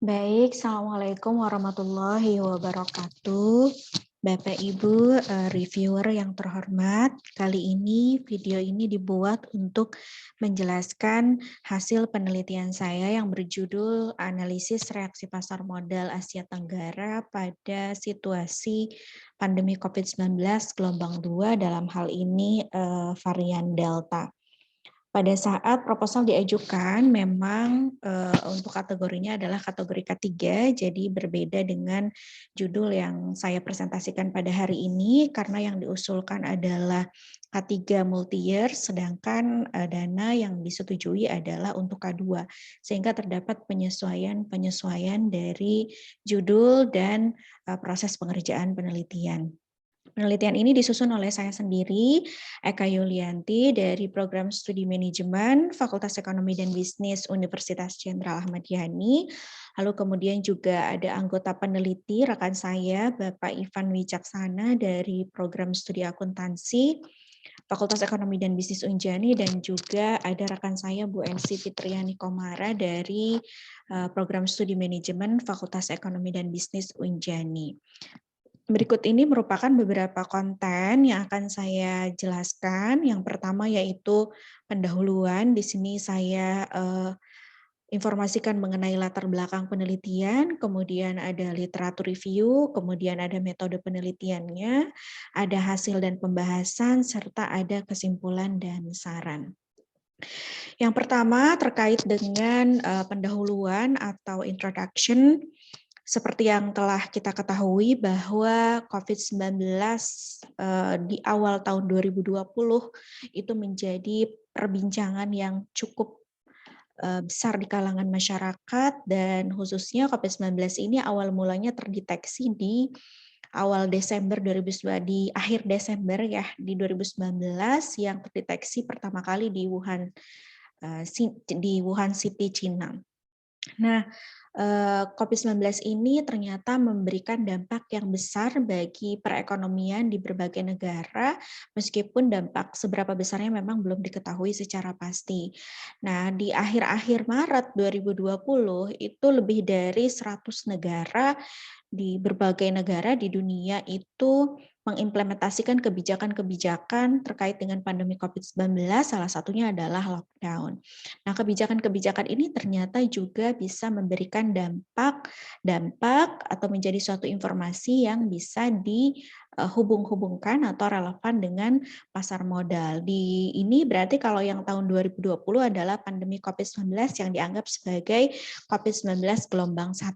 Baik, Assalamualaikum warahmatullahi wabarakatuh. Bapak Ibu reviewer yang terhormat, kali ini video ini dibuat untuk menjelaskan hasil penelitian saya yang berjudul Analisis Reaksi Pasar Modal Asia Tenggara pada situasi pandemi COVID-19 gelombang 2 dalam hal ini varian Delta. Pada saat proposal diajukan, memang untuk kategorinya adalah kategori ketiga, jadi berbeda dengan judul yang saya presentasikan pada hari ini, karena yang diusulkan adalah K3 multi-year, sedangkan dana yang disetujui adalah untuk K2, sehingga terdapat penyesuaian dari judul dan proses pengerjaan penelitian. Penelitian ini disusun oleh saya sendiri, Eka Yulianti, dari Program Studi Manajemen Fakultas Ekonomi dan Bisnis Universitas Jenderal Ahmad Yani. Lalu kemudian juga ada anggota peneliti, rekan saya, Bapak Ivan Wicaksana dari Program Studi Akuntansi Fakultas Ekonomi dan Bisnis Unjani, dan juga ada rekan saya Bu Ensi Fitriani Komara dari Program Studi Manajemen Fakultas Ekonomi dan Bisnis Unjani. Berikut ini merupakan beberapa konten yang akan saya jelaskan. Yang pertama yaitu pendahuluan. Di sini saya informasikan mengenai latar belakang penelitian, kemudian ada literatur review, kemudian ada metode penelitiannya, ada hasil dan pembahasan, serta ada kesimpulan dan saran. Yang pertama terkait dengan pendahuluan atau introduction. Seperti yang telah kita ketahui bahwa COVID-19 di awal tahun 2020 itu menjadi perbincangan yang cukup besar di kalangan masyarakat, dan khususnya COVID-19 ini awal mulanya terdeteksi di awal Desember 2009, di akhir Desember ya, di 2019 yang terdeteksi pertama kali di Wuhan City, Cina. Nah, COVID-19 ini ternyata memberikan dampak yang besar bagi perekonomian di berbagai negara, meskipun dampak seberapa besarnya memang belum diketahui secara pasti. Nah, di akhir-akhir Maret 2020 itu lebih dari 100 negara di berbagai negara di dunia itu mengimplementasikan kebijakan-kebijakan terkait dengan pandemi COVID-19, salah satunya adalah lockdown. Nah, kebijakan-kebijakan ini ternyata juga bisa memberikan dampak atau menjadi suatu informasi yang bisa dihubung-hubungkan atau relevan dengan pasar modal. Di ini berarti kalau yang tahun 2020 adalah pandemi COVID-19 yang dianggap sebagai COVID-19 gelombang 1.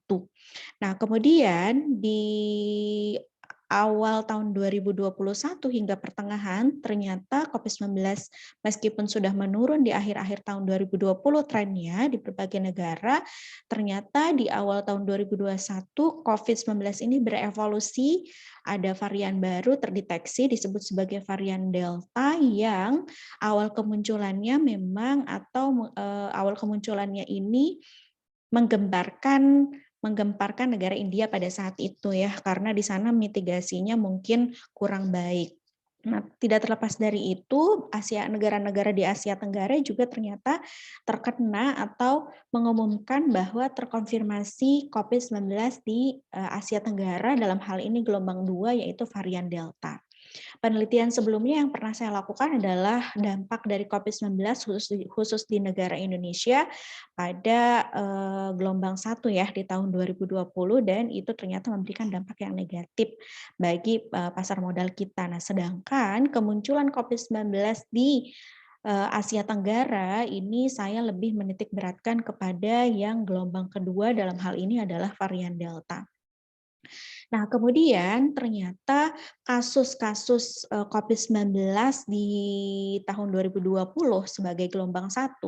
Nah, kemudian di awal tahun 2021 hingga pertengahan, ternyata COVID-19 meskipun sudah menurun di akhir-akhir tahun 2020 trennya di berbagai negara, ternyata di awal tahun 2021 COVID-19 ini berevolusi, ada varian baru terdeteksi disebut sebagai varian Delta yang awal kemunculannya memang atau awal kemunculannya ini menggemparkan negara India pada saat itu ya, karena di sana mitigasinya mungkin kurang baik. Nah, tidak terlepas dari itu, negara-negara di Asia Tenggara juga ternyata terkena atau mengumumkan bahwa terkonfirmasi COVID-19 di Asia Tenggara, dalam hal ini gelombang 2 yaitu varian Delta. Penelitian sebelumnya yang pernah saya lakukan adalah dampak dari COVID-19 khusus di negara Indonesia pada gelombang 1 ya di tahun 2020, dan itu ternyata memberikan dampak yang negatif bagi pasar modal kita. Nah, sedangkan kemunculan COVID-19 di Asia Tenggara ini saya lebih menitik beratkan kepada yang gelombang kedua, dalam hal ini adalah varian Delta. Nah, kemudian ternyata kasus-kasus COVID-19 di tahun 2020 sebagai gelombang 1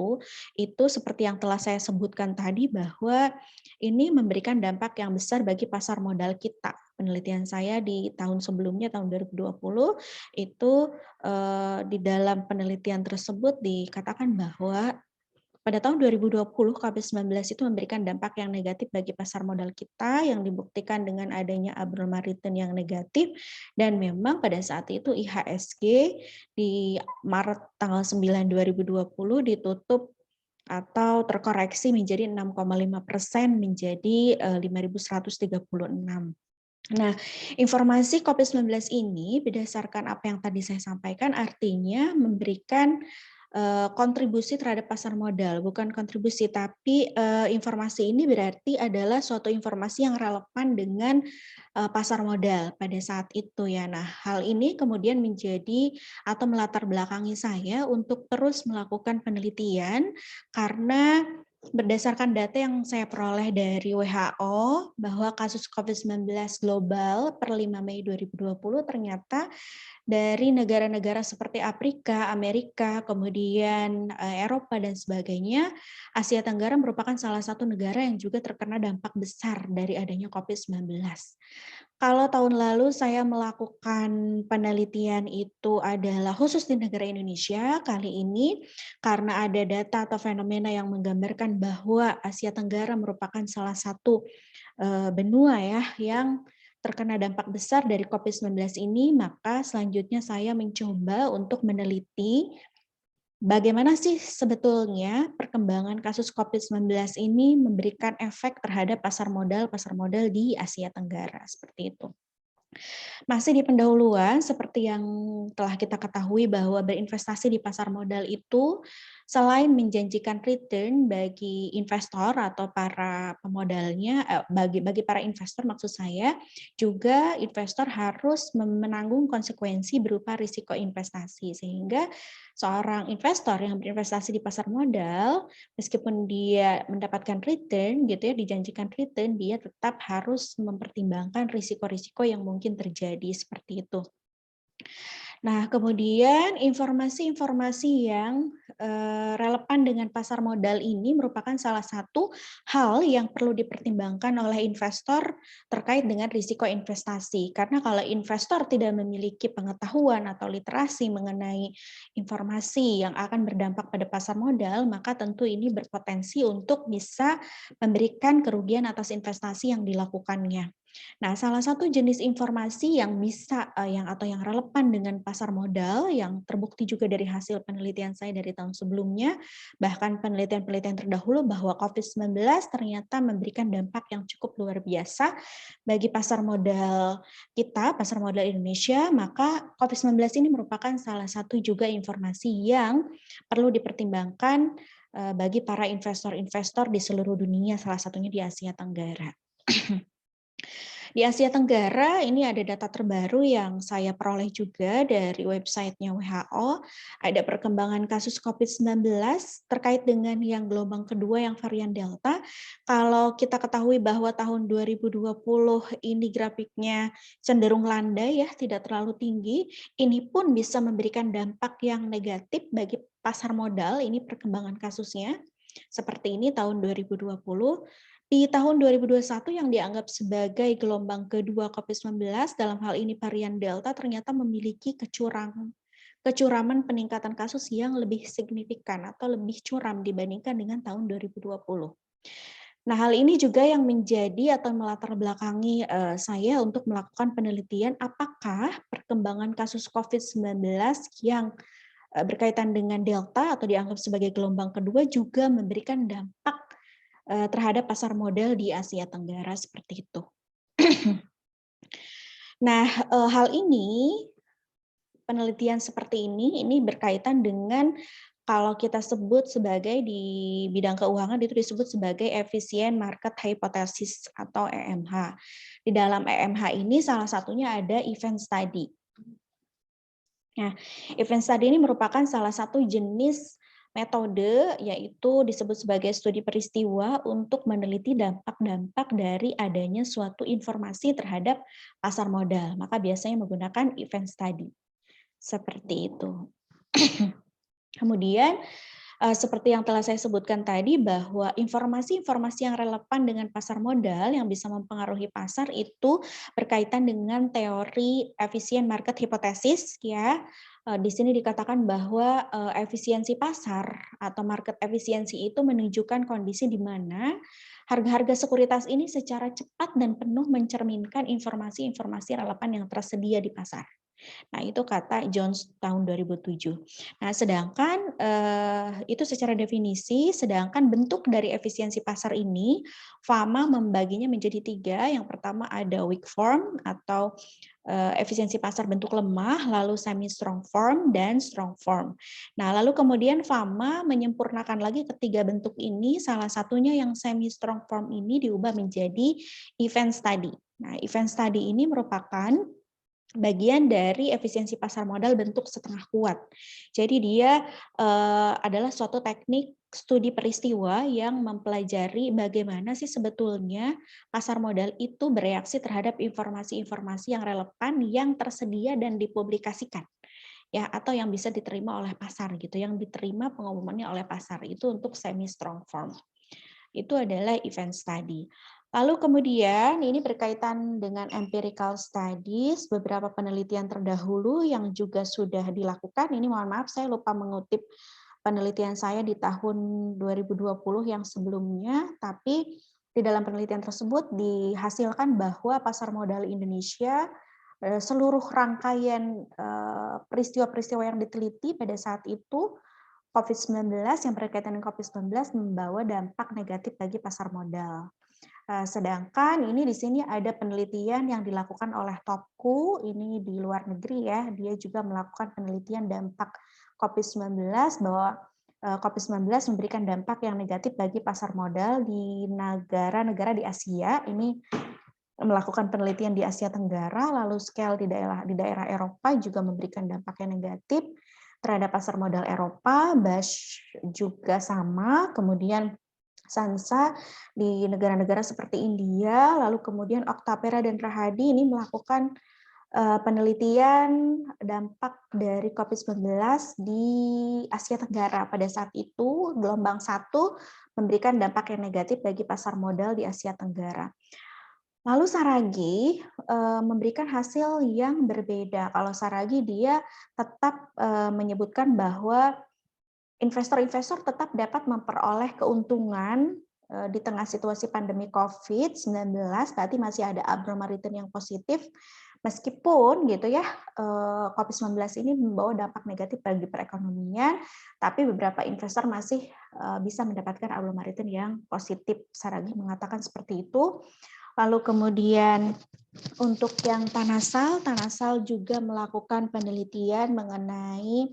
itu seperti yang telah saya sebutkan tadi, bahwa ini memberikan dampak yang besar bagi pasar modal kita. Penelitian saya di tahun sebelumnya, tahun 2020, itu di dalam penelitian tersebut dikatakan bahwa pada tahun 2020, COVID-19 itu memberikan dampak yang negatif bagi pasar modal kita, yang dibuktikan dengan adanya abnormal return yang negatif, dan memang pada saat itu IHSG di Maret tanggal 9 2020 ditutup atau terkoreksi menjadi 6,5% menjadi 5.136. Nah, informasi COVID-19 ini berdasarkan apa yang tadi saya sampaikan artinya memberikan kontribusi terhadap pasar modal, bukan kontribusi, tapi informasi ini berarti adalah suatu informasi yang relevan dengan pasar modal pada saat itu ya. Nah, hal ini kemudian menjadi atau melatar belakangi saya untuk terus melakukan penelitian karena berdasarkan data yang saya peroleh dari WHO bahwa kasus COVID-19 global per 5 Mei 2020 ternyata dari negara-negara seperti Afrika, Amerika, kemudian Eropa dan sebagainya, Asia Tenggara merupakan salah satu negara yang juga terkena dampak besar dari adanya COVID-19. Kalau tahun lalu saya melakukan penelitian itu adalah khusus di negara Indonesia, kali ini karena ada data atau fenomena yang menggambarkan bahwa Asia Tenggara merupakan salah satu benua ya yang terkena dampak besar dari COVID-19 ini, maka selanjutnya saya mencoba untuk meneliti bagaimana sih sebetulnya perkembangan kasus COVID-19 ini memberikan efek terhadap pasar modal di Asia Tenggara, seperti itu. Masih di pendahuluan, seperti yang telah kita ketahui bahwa berinvestasi di pasar modal itu selain menjanjikan return bagi investor atau para pemodalnya, bagi para investor maksud saya, juga investor harus menanggung konsekuensi berupa risiko investasi. Sehingga seorang investor yang berinvestasi di pasar modal, meskipun dia mendapatkan return, gitu ya, dijanjikan return, dia tetap harus mempertimbangkan risiko-risiko yang mungkin terjadi seperti itu. Nah, kemudian informasi-informasi yang relevan dengan pasar modal ini merupakan salah satu hal yang perlu dipertimbangkan oleh investor terkait dengan risiko investasi. Karena kalau investor tidak memiliki pengetahuan atau literasi mengenai informasi yang akan berdampak pada pasar modal, maka tentu ini berpotensi untuk bisa memberikan kerugian atas investasi yang dilakukannya. Nah, salah satu jenis informasi yang bisa yang relevan dengan pasar modal yang terbukti juga dari hasil penelitian saya dari tahun sebelumnya, bahkan penelitian-penelitian terdahulu bahwa COVID-19 ternyata memberikan dampak yang cukup luar biasa bagi pasar modal kita, pasar modal Indonesia, maka COVID-19 ini merupakan salah satu juga informasi yang perlu dipertimbangkan bagi para investor-investor di seluruh dunia, salah satunya di Asia Tenggara. Di Asia Tenggara ini ada data terbaru yang saya peroleh juga dari websitenya WHO, ada perkembangan kasus COVID-19 terkait dengan yang gelombang kedua yang varian Delta. Kalau kita ketahui bahwa tahun 2020 ini grafiknya cenderung landai ya, tidak terlalu tinggi, ini pun bisa memberikan dampak yang negatif bagi pasar modal, ini perkembangan kasusnya. Seperti ini tahun 2020. Di tahun 2021 yang dianggap sebagai gelombang kedua COVID-19, dalam hal ini varian Delta ternyata memiliki kecuraman peningkatan kasus yang lebih signifikan atau lebih curam dibandingkan dengan tahun 2020. Nah, hal ini juga yang menjadi atau melatar belakangi saya untuk melakukan penelitian apakah perkembangan kasus COVID-19 yang berkaitan dengan Delta atau dianggap sebagai gelombang kedua juga memberikan dampak terhadap pasar modal di Asia Tenggara seperti itu. Nah, hal ini, penelitian seperti ini berkaitan dengan kalau kita sebut sebagai di bidang keuangan itu disebut sebagai efficient market hypothesis atau EMH. Di dalam EMH ini salah satunya ada event study. Nah, event study ini merupakan salah satu jenis metode yaitu disebut sebagai studi peristiwa untuk meneliti dampak-dampak dari adanya suatu informasi terhadap pasar modal. Maka biasanya menggunakan event study. Seperti itu. Kemudian seperti yang telah saya sebutkan tadi bahwa informasi-informasi yang relevan dengan pasar modal yang bisa mempengaruhi pasar itu berkaitan dengan teori efisien market hypothesis ya. Di sini dikatakan bahwa efisiensi pasar atau market efisiensi itu menunjukkan kondisi di mana harga-harga sekuritas ini secara cepat dan penuh mencerminkan informasi-informasi relevan yang tersedia di pasar. Nah, itu kata Jones tahun 2007. Nah, sedangkan itu secara definisi, sedangkan bentuk dari efisiensi pasar ini, Fama membaginya menjadi 3. Yang pertama ada weak form atau efisiensi pasar bentuk lemah, lalu semi strong form dan strong form. Nah, lalu kemudian Fama menyempurnakan lagi ketiga bentuk ini, salah satunya yang semi strong form ini diubah menjadi event study. Nah, event study ini merupakan bagian dari efisiensi pasar modal bentuk setengah kuat. Jadi dia adalah suatu teknik studi peristiwa yang mempelajari bagaimana sih sebetulnya pasar modal itu bereaksi terhadap informasi-informasi yang relevan yang tersedia dan dipublikasikan, ya, atau yang bisa diterima oleh pasar gitu, yang diterima pengumumannya oleh pasar itu untuk semi strong form. Itu adalah event study. Lalu kemudian ini berkaitan dengan empirical studies, beberapa penelitian terdahulu yang juga sudah dilakukan. Ini mohon maaf saya lupa mengutip penelitian saya di tahun 2020 yang sebelumnya, tapi di dalam penelitian tersebut dihasilkan bahwa pasar modal Indonesia, seluruh rangkaian peristiwa-peristiwa yang diteliti pada saat itu, COVID-19 yang berkaitan dengan COVID-19 membawa dampak negatif bagi pasar modal. Sedangkan ini di sini ada penelitian yang dilakukan oleh Topku, ini di luar negeri ya, dia juga melakukan penelitian dampak COVID-19 bahwa COVID-19 memberikan dampak yang negatif bagi pasar modal di negara-negara di Asia. Ini melakukan penelitian di Asia Tenggara, lalu scale di daerah Eropa juga memberikan dampak yang negatif terhadap pasar modal Eropa, Bash juga sama, kemudian Sansa di negara-negara seperti India, lalu kemudian Oktapera dan Rahadi ini melakukan penelitian dampak dari COVID-19 di Asia Tenggara. Pada saat itu, gelombang 1 memberikan dampak yang negatif bagi pasar modal di Asia Tenggara. Lalu Saragi memberikan hasil yang berbeda. Kalau Saragi dia tetap menyebutkan bahwa investor-investor tetap dapat memperoleh keuntungan di tengah situasi pandemi COVID-19, berarti masih ada abnormal return yang positif, meskipun gitu ya COVID-19 ini membawa dampak negatif bagi perekonomian, tapi beberapa investor masih bisa mendapatkan abnormal return yang positif. Saragi mengatakan seperti itu. Lalu kemudian untuk yang Tanasal juga melakukan penelitian mengenai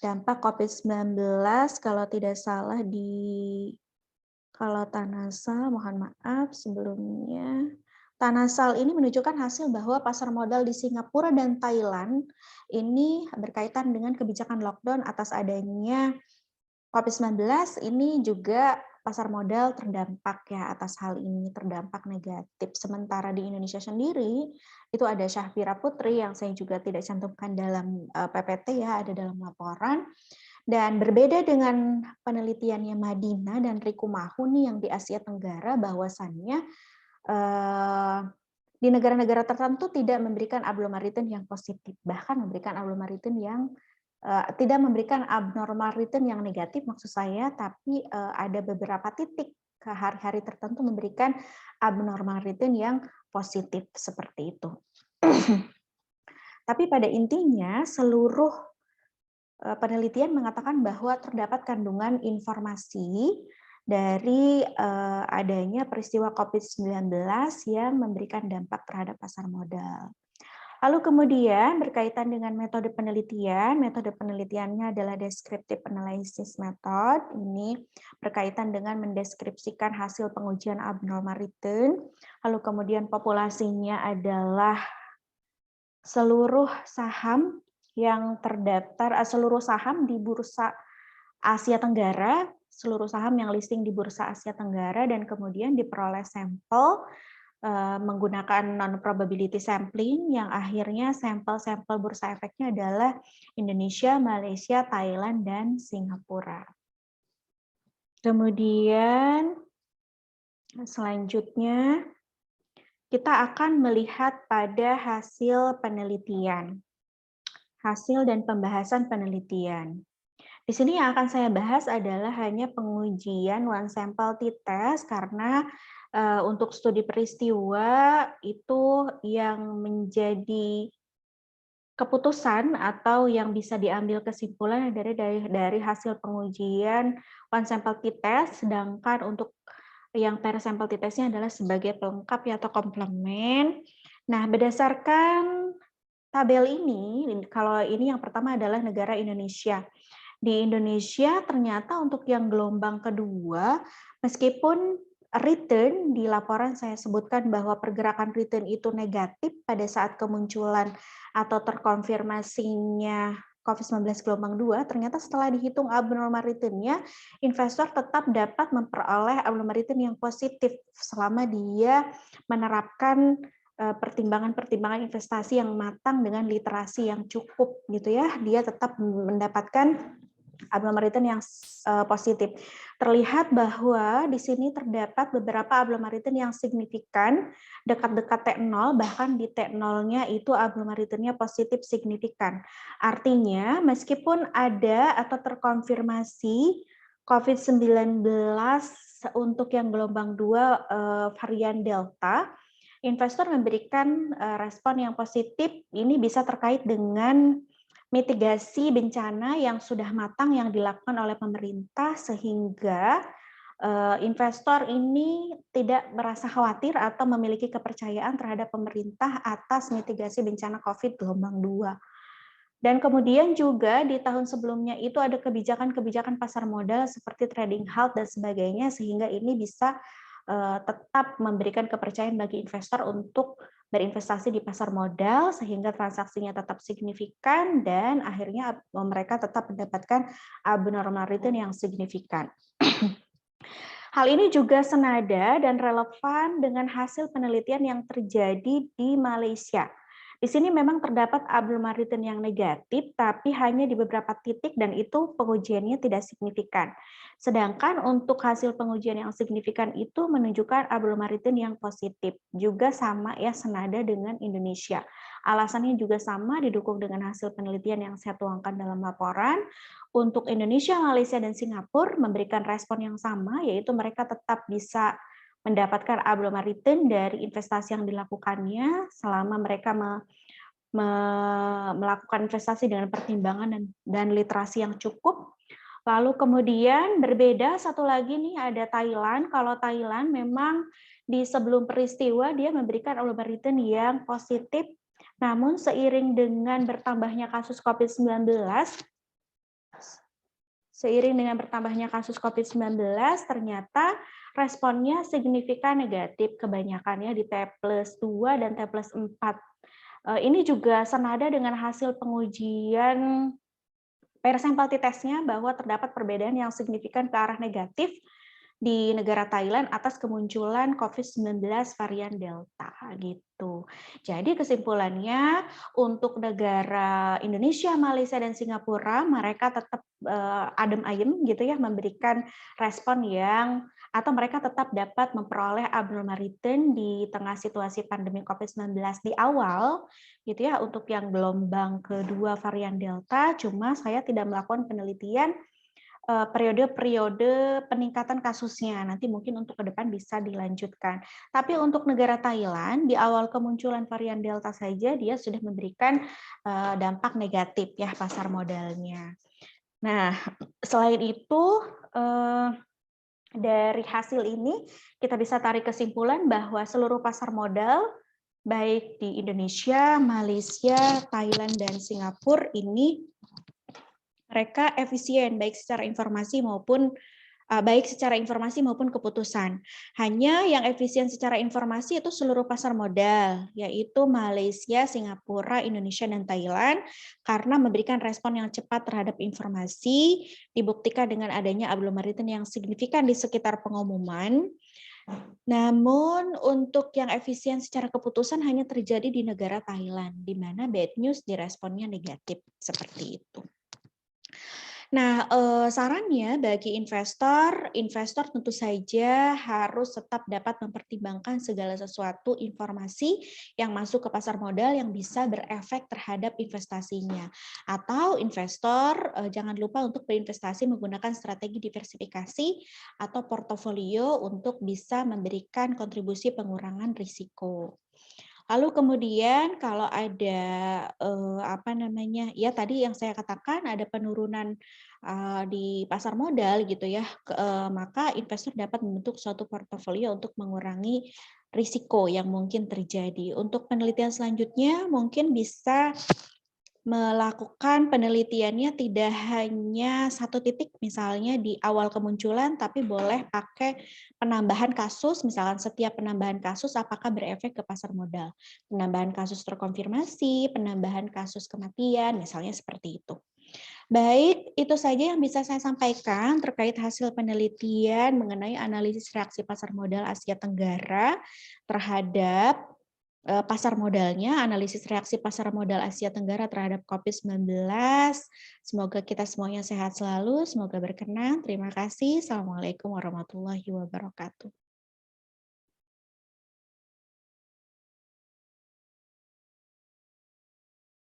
dampak COVID-19, kalau tidak salah kalau Tanasal, mohon maaf sebelumnya, Tanasal ini menunjukkan hasil bahwa pasar modal di Singapura dan Thailand ini berkaitan dengan kebijakan lockdown atas adanya COVID-19, ini juga pasar modal terdampak ya atas hal ini, terdampak negatif. Sementara di Indonesia sendiri, itu ada Syahbira Putri yang saya juga tidak cantumkan dalam PPT ya, ada dalam laporan. Dan berbeda dengan penelitiannya Madina dan Riku Mahuni yang di Asia Tenggara, bahwasannya di negara-negara tertentu tidak memberikan abnormal return yang positif, bahkan memberikan abnormal return yang tidak memberikan abnormal return yang negatif maksud saya, tapi ada beberapa titik ke hari-hari tertentu memberikan abnormal return yang positif seperti itu. Tapi pada intinya seluruh penelitian mengatakan bahwa terdapat kandungan informasi dari adanya peristiwa COVID-19 yang memberikan dampak terhadap pasar modal. Lalu kemudian berkaitan dengan metode penelitiannya adalah descriptive analysis method. Ini berkaitan dengan mendeskripsikan hasil pengujian abnormal return. Lalu kemudian populasinya adalah seluruh saham yang terdaftar, seluruh saham di Bursa Asia Tenggara, seluruh saham yang listing di Bursa Asia Tenggara, dan kemudian diperoleh sampel menggunakan non-probability sampling yang akhirnya sampel-sampel bursa efeknya adalah Indonesia, Malaysia, Thailand, dan Singapura. Kemudian selanjutnya kita akan melihat pada hasil penelitian, hasil dan pembahasan penelitian. Di sini yang akan saya bahas adalah hanya pengujian one sample t-test karena untuk studi peristiwa itu yang menjadi keputusan atau yang bisa diambil kesimpulan dari hasil pengujian one sample t-test, sedangkan untuk yang pair sample t-testnya adalah sebagai pelengkap ya atau komplement. Nah, berdasarkan tabel ini, kalau ini yang pertama adalah negara Indonesia. Di Indonesia ternyata untuk yang gelombang kedua, meskipun return di laporan saya sebutkan bahwa pergerakan return itu negatif pada saat kemunculan atau terkonfirmasinya COVID-19 gelombang 2, ternyata setelah dihitung abnormal return-nya, investor tetap dapat memperoleh abnormal return yang positif selama dia menerapkan pertimbangan-pertimbangan investasi yang matang dengan literasi yang cukup gitu ya, dia tetap mendapatkan abnormal return yang positif. Terlihat bahwa di sini terdapat beberapa abnormal return yang signifikan, dekat-dekat T0, bahkan di T0-nya itu abnormal return-nya positif signifikan. Artinya, meskipun ada atau terkonfirmasi COVID-19 untuk yang gelombang 2 varian Delta, investor memberikan respon yang positif. Ini bisa terkait dengan mitigasi bencana yang sudah matang yang dilakukan oleh pemerintah sehingga investor ini tidak merasa khawatir atau memiliki kepercayaan terhadap pemerintah atas mitigasi bencana COVID gelombang 2. Dan kemudian juga di tahun sebelumnya itu ada kebijakan-kebijakan pasar modal seperti trading halt dan sebagainya, sehingga ini bisa tetap memberikan kepercayaan bagi investor untuk berinvestasi di pasar modal sehingga transaksinya tetap signifikan dan akhirnya mereka tetap mendapatkan abnormal return yang signifikan. Hal ini juga senada dan relevan dengan hasil penelitian yang terjadi di Malaysia. Di sini memang terdapat abnormal return yang negatif, tapi hanya di beberapa titik dan itu pengujiannya tidak signifikan. Sedangkan untuk hasil pengujian yang signifikan itu menunjukkan abnormal return yang positif. Juga sama ya, senada dengan Indonesia. Alasannya juga sama, didukung dengan hasil penelitian yang saya tuangkan dalam laporan. Untuk Indonesia, Malaysia, dan Singapura memberikan respon yang sama, yaitu mereka tetap bisa mendapatkan abnormal return dari investasi yang dilakukannya selama mereka melakukan investasi dengan pertimbangan dan literasi yang cukup. Lalu kemudian berbeda satu lagi nih ada Thailand. Kalau Thailand memang di sebelum peristiwa dia memberikan abnormal return yang positif, namun seiring dengan bertambahnya kasus COVID-19, ternyata responnya signifikan negatif, kebanyakannya di T+2 dan T+4. Ini juga senada dengan hasil pengujian pair sample t-testnya bahwa terdapat perbedaan yang signifikan ke arah negatif di negara Thailand atas kemunculan COVID-19 varian Delta gitu. Jadi kesimpulannya untuk negara Indonesia, Malaysia, dan Singapura mereka tetap adem ayem gitu ya, memberikan respon yang atau mereka tetap dapat memperoleh abnormal return di tengah situasi pandemi COVID-19 di awal gitu ya untuk yang gelombang kedua varian Delta. Cuma saya tidak melakukan penelitian periode-periode peningkatan kasusnya. Nanti mungkin untuk ke depan bisa dilanjutkan. Tapi untuk negara Thailand, di awal kemunculan varian Delta saja, dia sudah memberikan dampak negatif ya pasar modalnya. Nah, selain itu, dari hasil ini, kita bisa tarik kesimpulan bahwa seluruh pasar modal, baik di Indonesia, Malaysia, Thailand, dan Singapura ini mereka efisien baik secara informasi maupun keputusan. Hanya yang efisien secara informasi itu seluruh pasar modal, yaitu Malaysia, Singapura, Indonesia, dan Thailand, karena memberikan respon yang cepat terhadap informasi, dibuktikan dengan adanya abnormal return yang signifikan di sekitar pengumuman. Namun untuk yang efisien secara keputusan hanya terjadi di negara Thailand, di mana bad news diresponnya negatif, seperti itu. Nah, sarannya bagi investor tentu saja harus tetap dapat mempertimbangkan segala sesuatu informasi yang masuk ke pasar modal yang bisa berefek terhadap investasinya. Atau investor jangan lupa untuk berinvestasi menggunakan strategi diversifikasi atau portofolio untuk bisa memberikan kontribusi pengurangan risiko. Lalu kemudian kalau ada, apa namanya, ya tadi yang saya katakan ada penurunan, di pasar modal gitu ya, maka investor dapat membentuk suatu portofolio untuk mengurangi risiko yang mungkin terjadi. Untuk penelitian selanjutnya mungkin bisa melakukan penelitiannya tidak hanya satu titik, misalnya di awal kemunculan, tapi boleh pakai penambahan kasus, misalkan setiap penambahan kasus apakah berefek ke pasar modal. Penambahan kasus terkonfirmasi, penambahan kasus kematian, misalnya seperti itu. Baik, itu saja yang bisa saya sampaikan terkait hasil penelitian mengenai analisis reaksi pasar modal Asia Tenggara terhadap pasar modalnya, analisis reaksi pasar modal Asia Tenggara terhadap COVID-19. Semoga kita semuanya sehat selalu, semoga berkenan. Terima kasih. Assalamualaikum warahmatullahi wabarakatuh.